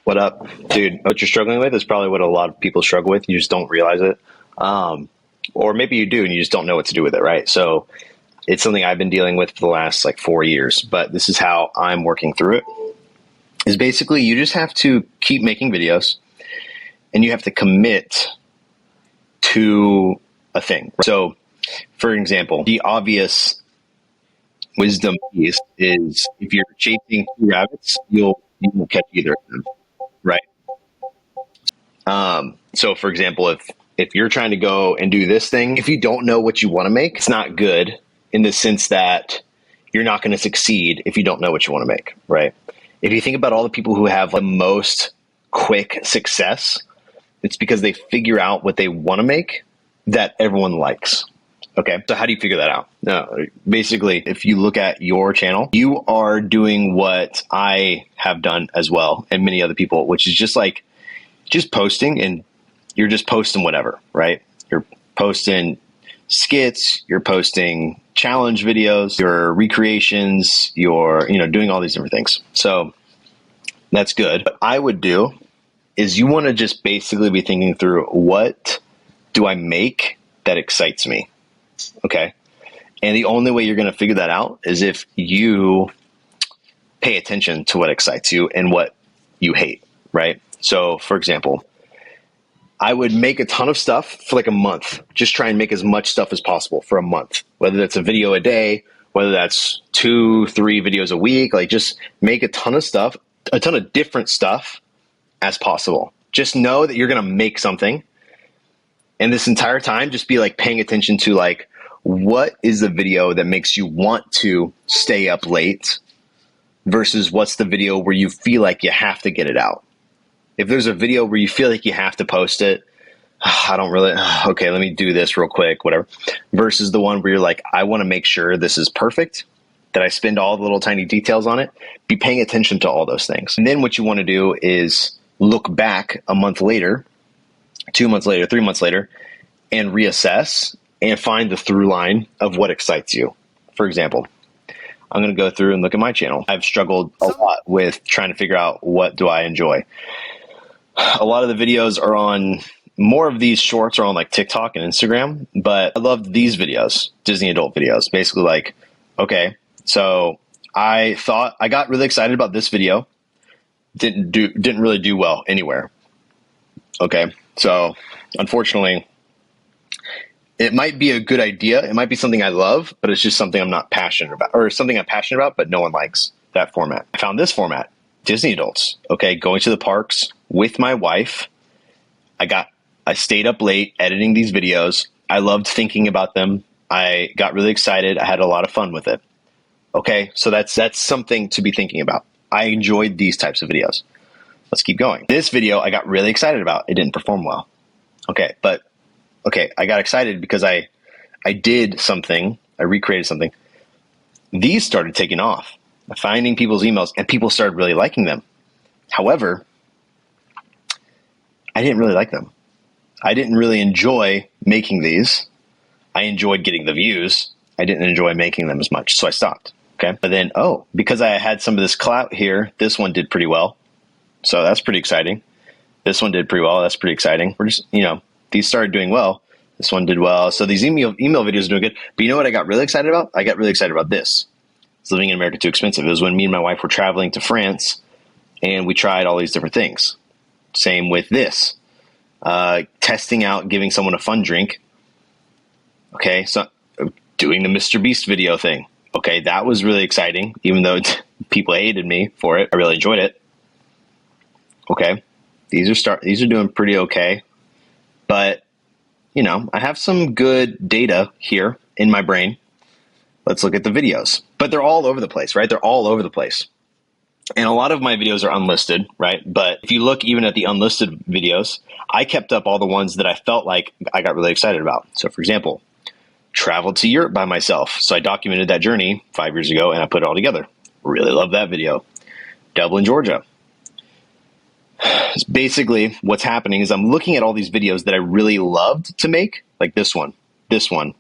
What up, dude? What you're struggling with is probably what a lot of people struggle with. You just don't realize it. Or maybe you do and you just don't know what to do with it, right? So it's something I've been dealing with for the last like 4 years, but this is how I'm working through it. Is basically you just have to keep making videos and you have to commit to a thing. So, for example, the obvious wisdom piece is if you're chasing two rabbits, you won't catch either of them, right? So for example, if you're trying to go and do this thing, if you don't know what you want to make, it's not good in the sense that you're not going to succeed if you don't know what you want to make, right? If you think about all the people who have the most quick success, it's because they figure out what they want to make that everyone likes. Okay, so how do you figure that out? No, basically, if you look at your channel, you are doing what I have done as well, and many other people, which is just posting, and you're just posting whatever, right? You're posting skits, you're posting challenge videos, your recreations, you're doing all these different things. So that's good. What I would do is you want to just basically be thinking through, what do I make that excites me? Okay. And the only way you're going to figure that out is if you pay attention to what excites you and what you hate, right? So for example, I would make a ton of stuff for like a month, just try and make as much stuff as possible for a month, whether that's a video a day, whether that's 2-3 videos a week, like just make a ton of stuff, a ton of different stuff as possible. Just know that you're going to make something. And this entire time, just be like paying attention to like, what is the video that makes you want to stay up late versus what's the video where you feel like you have to get it out. If there's a video where you feel like you have to post it, okay, let me do this real quick, whatever, versus the one where you're like, I want to make sure this is perfect, that I spend all the little tiny details on it, be paying attention to all those things. And then what you want to do is look back a month later, 2 months later, 3 months later, and reassess and find the through line of what excites you. For example, I'm going to go through and look at my channel. I've struggled a lot with trying to figure out what do I enjoy. A lot of the videos are on, more of these shorts are on like TikTok and Instagram, but I loved these videos, Disney adult videos. Basically like, okay, so I thought I got really excited about this video. Didn't really do well anywhere. Okay. So unfortunately, it might be a good idea. It might be something I love, but it's just something I'm not passionate about, or something I'm passionate about, but no one likes that format. I found this format, Disney adults. Okay. Going to the parks with my wife. I stayed up late editing these videos. I loved thinking about them. I got really excited. I had a lot of fun with it. Okay. So that's something to be thinking about. I enjoyed these types of videos. Let's keep going. This video I got really excited about. It didn't perform well. Okay. But okay, I got excited because I did something. I recreated something. These started taking off, finding people's emails, and people started really liking them. However, I didn't really like them. I didn't really enjoy making these. I enjoyed getting the views. I didn't enjoy making them as much, so I stopped. Okay. But then, because I had some of this clout here, this one did pretty well. So that's pretty exciting. This one did pretty well. That's pretty exciting. We're just, these started doing well. This one did well. So these email videos are doing good. But you know what I got really excited about? I got really excited about this. It's Living in America Too Expensive. It was when me and my wife were traveling to France and we tried all these different things. Same with this. Testing out, giving someone a fun drink. Okay. So doing the Mr. Beast video thing. Okay. That was really exciting. Even though people hated me for it. I really enjoyed it. Okay. These are doing pretty okay. But, I have some good data here in my brain. Let's look at the videos. But they're all over the place, right? They're all over the place. And a lot of my videos are unlisted, right? But if you look even at the unlisted videos, I kept up all the ones that I felt like I got really excited about. So for example, traveled to Europe by myself. So I documented that journey 5 years ago and I put it all together. Really love that video. Dublin, Georgia. Basically, what's happening is I'm looking at all these videos that I really loved to make, like this one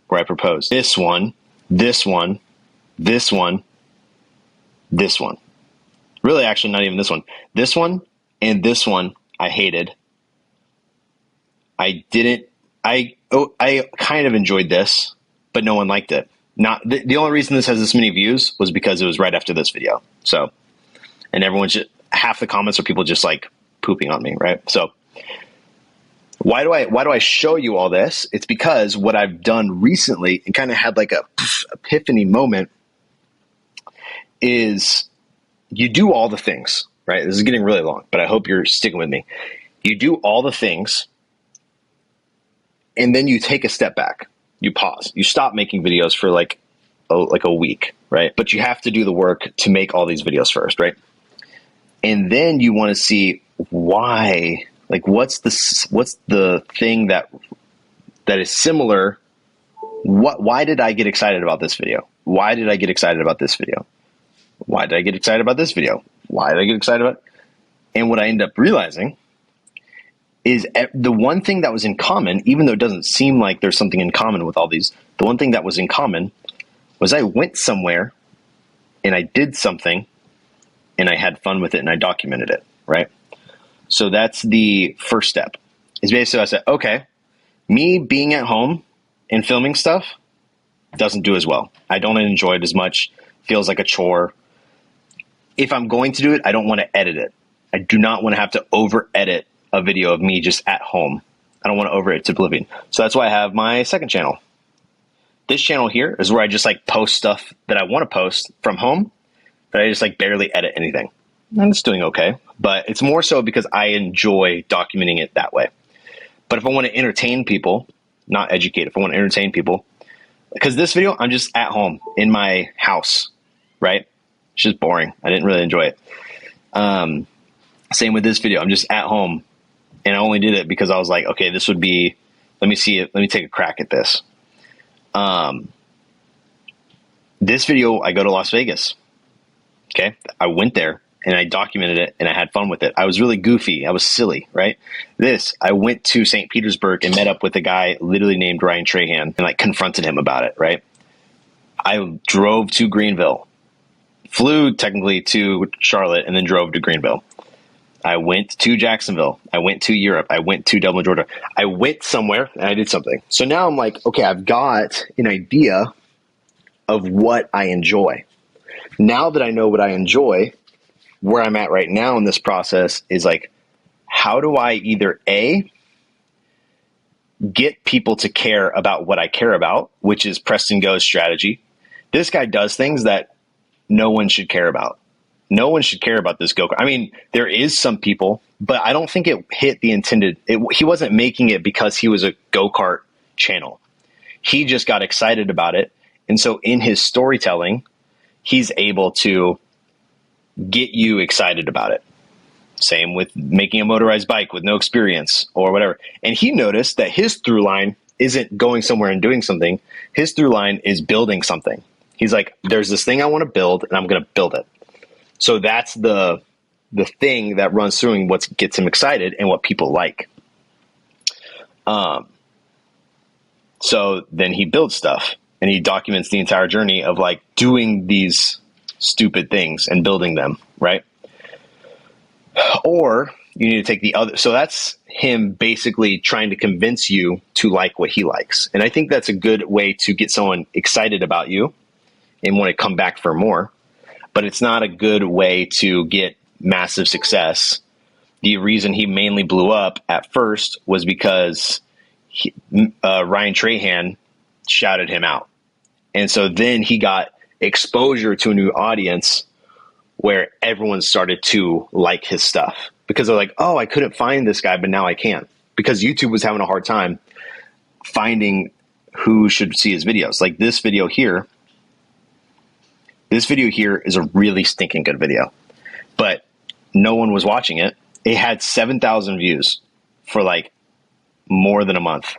where I proposed, this one, this one, this one, this one. Really, actually, not even this one. This one, And this one I hated. I kind of enjoyed this, but no one liked it. Not the only reason this has this many views was because it was right after this video. So, and half the comments are people just like pooping on me, right? So why do I show you all this? It's because what I've done recently and kind of had like a epiphany moment is you do all the things, right? This is getting really long, but I hope you're sticking with me. You do all the things and then you take a step back. You pause. You stop making videos for like a week, right? But you have to do the work to make all these videos first, right? And then you want to see why, like what's the thing that is similar. Why did I get excited about this video? Why did I get excited about this video? Why did I get excited about this video? Why did I get excited about it? And what I end up realizing is the one thing that was in common, even though it doesn't seem like there's something in common with all these, the one thing that was in common was I went somewhere and I did something and I had fun with it and I documented it, right? So that's the first step. Is basically I said, okay, me being at home and filming stuff doesn't do as well. I don't enjoy it as much. Feels like a chore. If I'm going to do it, I don't want to edit it. I do not want to have to over edit a video of me just at home. I don't want to over edit to oblivion. So that's why I have my second channel. This channel here is where I just like post stuff that I want to post from home, but I just like barely edit anything. And it's doing okay, but it's more so because I enjoy documenting it that way. But if I want to entertain people, not educate, if I want to entertain people, because this video, I'm just at home in my house, right? It's just boring. I didn't really enjoy it. Same with this video. I'm just at home and I only did it because I was like, okay, this would be, let me see it. Let me take a crack at this. This video, I go to Las Vegas. Okay. I went there and I documented it and I had fun with it. I was really goofy. I was silly, right? I went to St. Petersburg and met up with a guy literally named Ryan Trahan and like confronted him about it, right? I drove to Greenville, flew technically to Charlotte and then drove to Greenville. I went to Jacksonville. I went to Europe. I went to Dublin, Georgia. I went somewhere and I did something. So now I'm like, okay, I've got an idea of what I enjoy. Now that I know what I enjoy, where I'm at right now in this process is like, how do I either A, get people to care about what I care about, which is Preston Go's strategy. This guy does things that no one should care about. No one should care about this go-kart. I mean, there is some people, but I don't think it hit the intended. He wasn't making it because he was a go-kart channel. He just got excited about it. And so in his storytelling, he's able to get you excited about it. Same with making a motorized bike with no experience or whatever. And he noticed that his through line isn't going somewhere and doing something. His through line is building something. He's like, there's this thing I want to build and I'm going to build it. So that's the thing that runs through and what gets him excited and what people like. So then he builds stuff and he documents the entire journey of like doing these stupid things and building them, right? Or you need to take the other. So that's him basically trying to convince you to like what he likes. And I think that's a good way to get someone excited about you and want to come back for more. But it's not a good way to get massive success. The reason he mainly blew up at first was because Ryan Trahan shouted him out. And so then he got exposure to a new audience where everyone started to like his stuff because they're like, oh, I couldn't find this guy, but now I can, because YouTube was having a hard time finding who should see his videos. Like this video here is a really stinking good video, but no one was watching it. It had 7,000 views for like more than a month.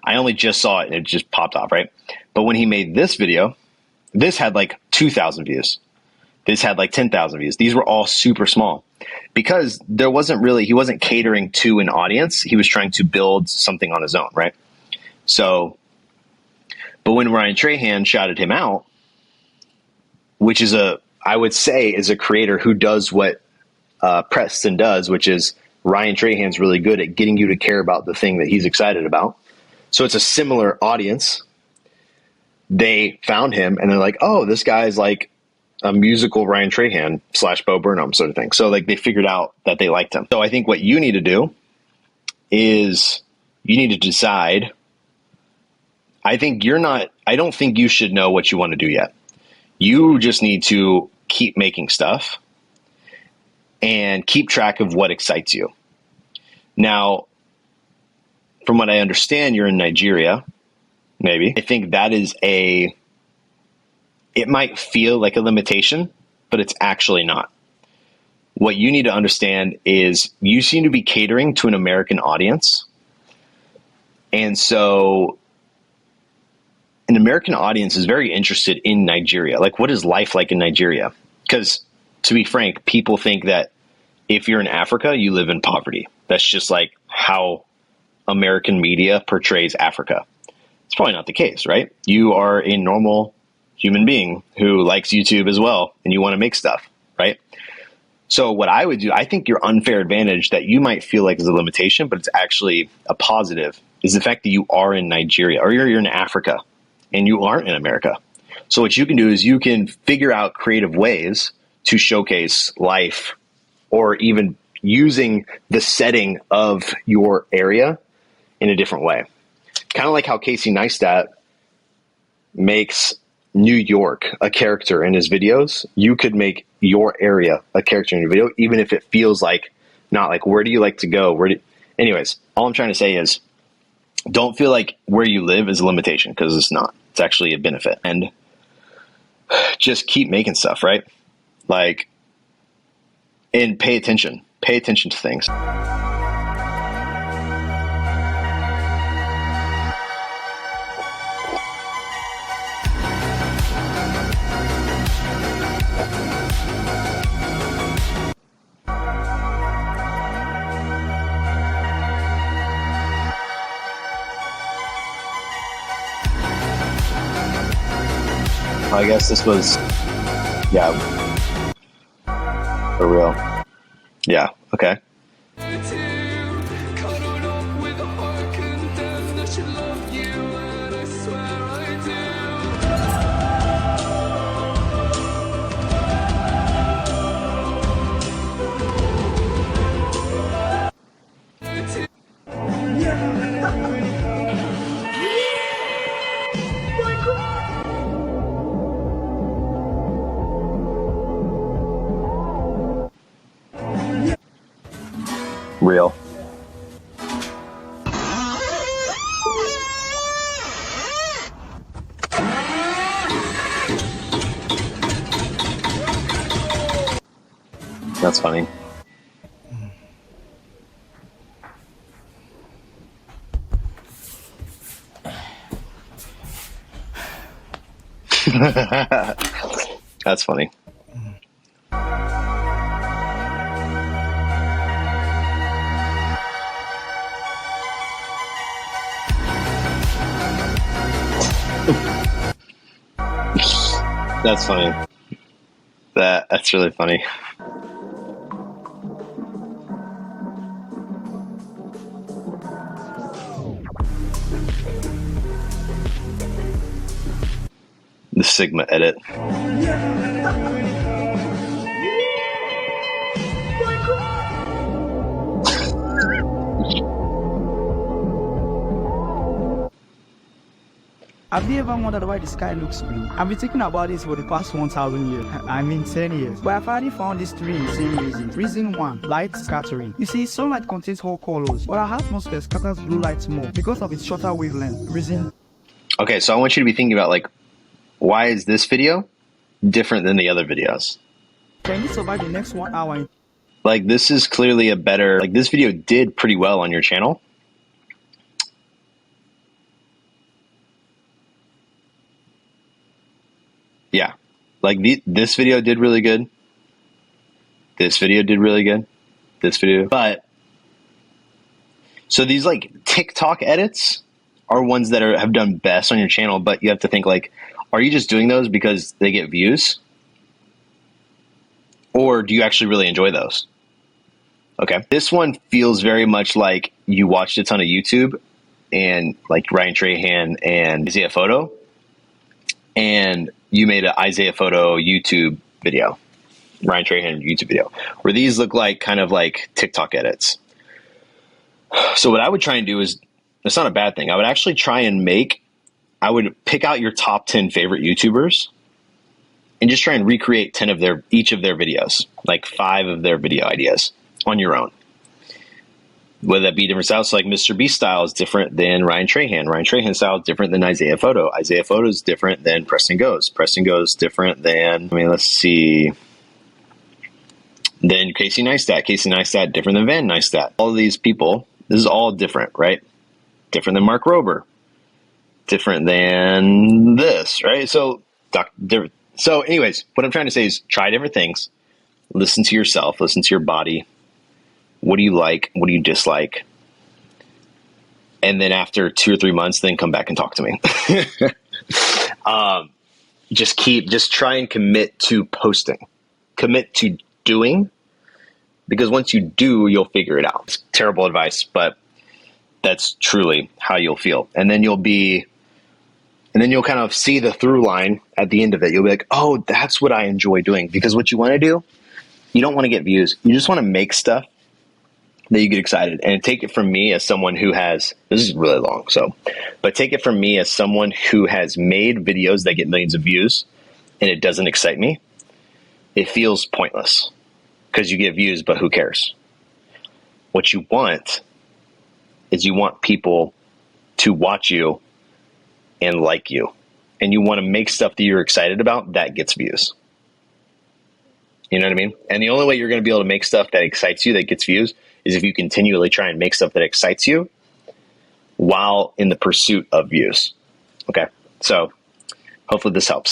I only just saw it and it just popped off, right? But when he made this video, this had like 2,000 views. This had like 10,000 views. These were all super small because he wasn't catering to an audience. He was trying to build something on his own, right? So, but when Ryan Trahan shouted him out, which is I would say is a creator who does what Preston does, which is Ryan Trahan's really good at getting you to care about the thing that he's excited about. So it's a similar audience. They found him and they're like, oh, this guy's like a musical Ryan Trahan / Bo Burnham sort of thing. So like they figured out that they liked him. So I think what you need to do is you need to decide. I don't think you should know what you want to do yet. You just need to keep making stuff and keep track of what excites you. Now, from what I understand, you're in Nigeria, maybe. I think that is it might feel like a limitation, but it's actually not. What you need to understand is you seem to be catering to an American audience. And so an American audience is very interested in Nigeria. Like, what is life like in Nigeria? Because to be frank, people think that if you're in Africa, you live in poverty. That's just like how American media portrays Africa. It's probably not the case, right? You are a normal human being who likes YouTube as well, and you want to make stuff, right? So what I would do, I think your unfair advantage that you might feel like is a limitation, but it's actually a positive, is the fact that you are in Nigeria or you're in Africa and you aren't in America. So what you can do is you can figure out creative ways to showcase life, or even using the setting of your area in a different way. Kind of like how Casey Neistat makes New York a character in his videos. You could make your area a character in your video, even if it feels like not like, where do you like to go? Anyways, all I'm trying to say is don't feel like where you live is a limitation, because it's not. It's actually a benefit. And just keep making stuff, right? Like, and pay attention to things. I guess this was, for real. Yeah, okay. Real. That's funny. That's funny. That's funny. That's really funny. The Sigma edit. Have you ever wondered why the sky looks blue? I've been thinking about this for the past 1,000 years. I mean 10 years. But I've finally found these three insane reasons. Reason 1, light scattering. You see, sunlight contains all colors, but our atmosphere scatters blue light more because of its shorter wavelength. Reason. Okay, so I want you to be thinking about, like, why is this video different than the other videos? Can you survive the next 1 hour? Like, this is clearly this video did pretty well on your channel. Yeah, like this video did really good. This video did really good. This video, but so these like TikTok edits are ones that have done best on your channel. But you have to think, like, are you just doing those because they get views, or do you actually really enjoy those? Okay. This one feels very much like you watched a ton of YouTube and like Ryan Trahan and Isaiah Photo, and you made an Isaiah Photo YouTube video, Ryan Trahan YouTube video, where these look like kind of like TikTok edits. So what I would try and do is, it's not a bad thing. I would actually try and I would pick out your top 10 favorite YouTubers and just try and recreate 10 of each of their videos, like 5 of their video ideas on your own. Whether that be different styles, so like Mr. Beast style is different than Ryan Trahan. Ryan Trahan style is different than Isaiah Photo. Isaiah Photo is different than Preston Goes. Preston Goes different than, let's see, then Casey Neistat. Casey Neistat different than Van Neistat. All of these people, this is all different, right? Different than Mark Rober. Different than this, right? So anyways, what I'm trying to say is try different things. Listen to yourself. Listen to your body. What do you like? What do you dislike? And then after 2 or 3 months, then come back and talk to me. Just try and commit to posting. Commit to doing. Because once you do, you'll figure it out. It's terrible advice, but that's truly how you'll feel. And then you'll kind of see the through line at the end of it. You'll be like, oh, that's what I enjoy doing. Because what you want to do, you don't want to get views. You just want to make stuff that you get excited. And take it from me as someone who has, this is really long, but take it from me as someone who has made videos that get millions of views and it doesn't excite me. It feels pointless because you get views, but who cares? What you want is you want people to watch you and like you. And you want to make stuff that you're excited about that gets views. You know what I mean? And the only way you're going to be able to make stuff that excites you, that gets views, is if you continually try and make stuff that excites you while in the pursuit of views. Okay. So hopefully this helps.